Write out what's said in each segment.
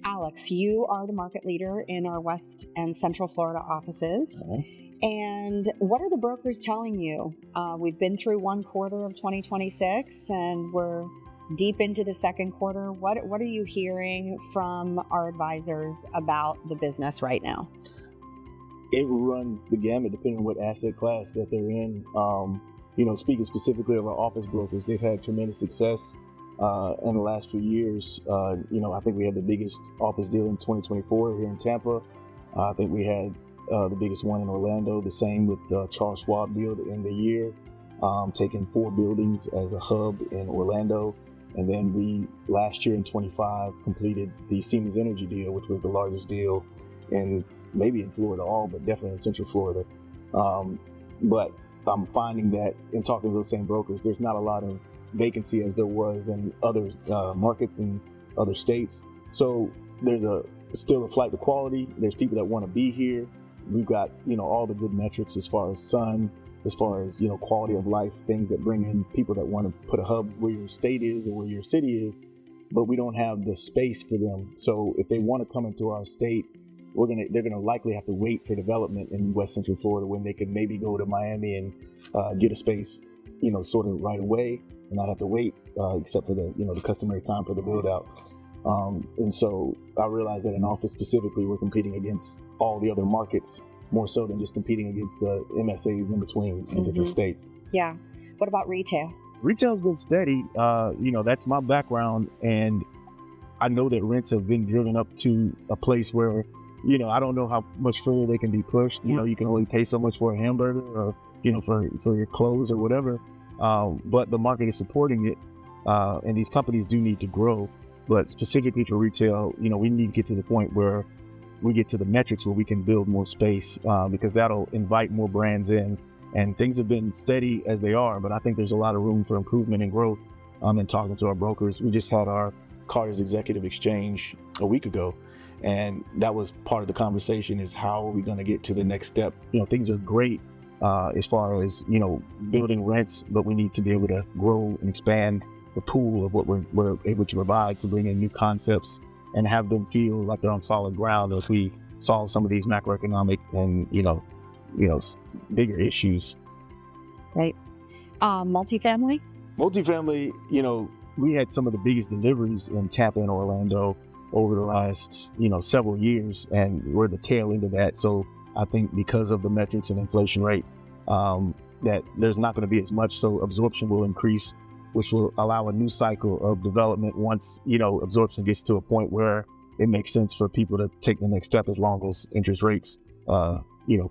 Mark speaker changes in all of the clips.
Speaker 1: Alex, you are the market leader in our West and Central Florida offices. And what are the brokers telling you? We've been through one quarter of 2026 and we're deep into the second quarter. What are you hearing from our advisors about the business right now?
Speaker 2: It runs the gamut depending on what asset class that they're in. Speaking specifically of our office brokers, they've had tremendous success in the last few years. I think we had the biggest office deal in 2024 here in Tampa. I think we had the biggest one in Orlando, the same with the Charles Schwab deal at the end of the year, taking 4 buildings as a hub in Orlando. And then we, last year in 25, completed the Siemens Energy deal, which was the largest deal maybe in Florida but definitely in Central Florida. But I'm finding that in talking to those same brokers, there's not a lot of vacancy as there was in other markets in other states. So there's still a flight to quality. There's people that want to be here. We've got, all the good metrics as far as sun, as far as, quality of life, things that bring in people that want to put a hub where your state is or where your city is, but we don't have the space for them. So if they want to come into our state, they're gonna likely have to wait for development in West Central Florida when they can maybe go to Miami and get a space, sort of right away and not have to wait, except for the customary time for the build out. And so I realized that in office specifically, we're competing against all the other markets more so than just competing against the MSAs in between in different states.
Speaker 1: Yeah. What about retail?
Speaker 2: Retail's been steady. That's my background, and I know that rents have been driven up to a place where, I don't know how much further they can be pushed. You can only pay so much for a hamburger or, for your clothes or whatever. But the market is supporting it. And these companies do need to grow. But specifically for retail, we need to get to the point where we get to the metrics where we can build more space, because that'll invite more brands in. And things have been steady as they are, but I think there's a lot of room for improvement and growth. And talking to our brokers, we just had our Colliers Executive Exchange a week ago. And that was part of the conversation, is how are we going to get to the next step? Things are great as far as, building rents, but we need to be able to grow and expand the pool of what we're able to provide to bring in new concepts and have them feel like they're on solid ground as we solve some of these macroeconomic and, bigger issues.
Speaker 1: Right. Multifamily?
Speaker 2: Multifamily, we had some of the biggest deliveries in Tampa and Orlando over the last, several years, and we're the tail end of that. So I think because of the metrics and inflation rate, that there's not going to be as much, so absorption will increase, which will allow a new cycle of development once, absorption gets to a point where it makes sense for people to take the next step, as long as interest rates,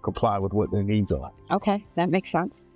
Speaker 2: comply with what their needs are.
Speaker 1: Okay, that makes sense.